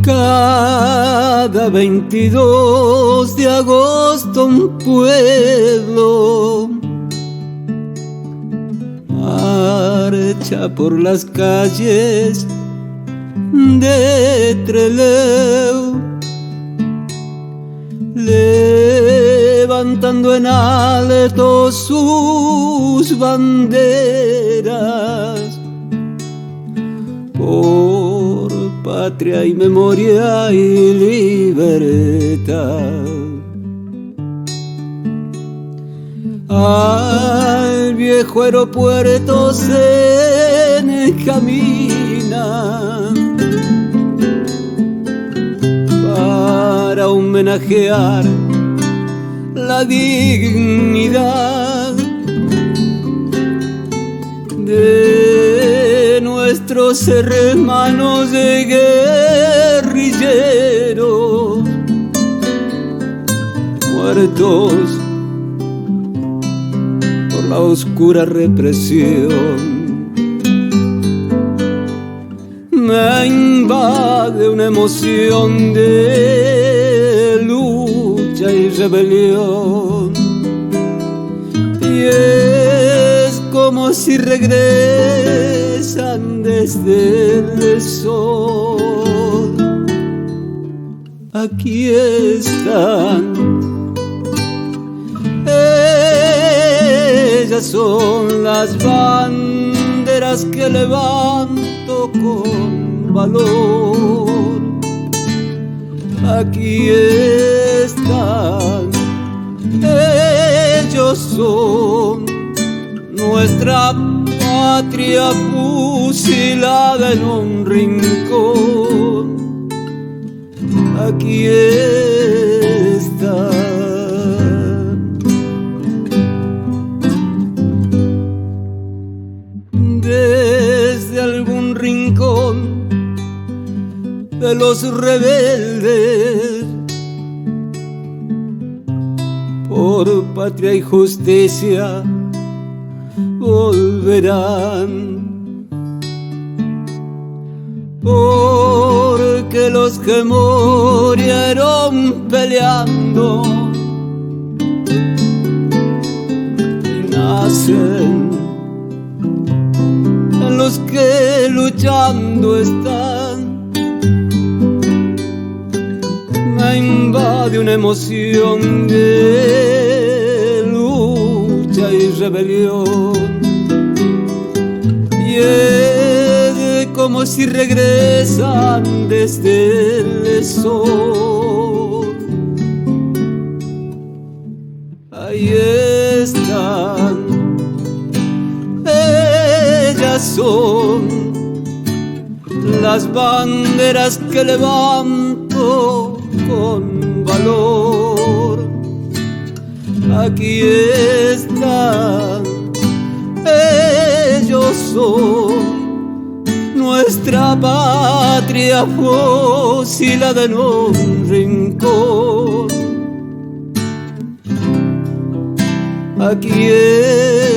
Cada 22 de agosto un pueblo marcha por las calles de Trelew, levantando en alto sus banderas por patria y memoria y libertad. Al viejo aeropuerto se encamina para homenajear la dignidad de nuestros hermanos de guerrilleros muertos por la oscura represión. Me invade una emoción de lucha y rebelión, y es como si regresan desde el sol. Aquí están, ellas son las banderas que levanto con valor. Aquí están, ellos son nuestra patria fusilada en un rincón. Aquí están. Desde algún rincón de los rebeldes, por patria y justicia volverán, porque los que murieron peleando nacen en los que luchando están. Me invade una emoción de lucha y rebelión, y es como si regresan desde el sol. Ahí están, ellas son las banderas que levanto con valor. Aquí están, ellos son nuestra patria fusilada en un rincón. Aquí están.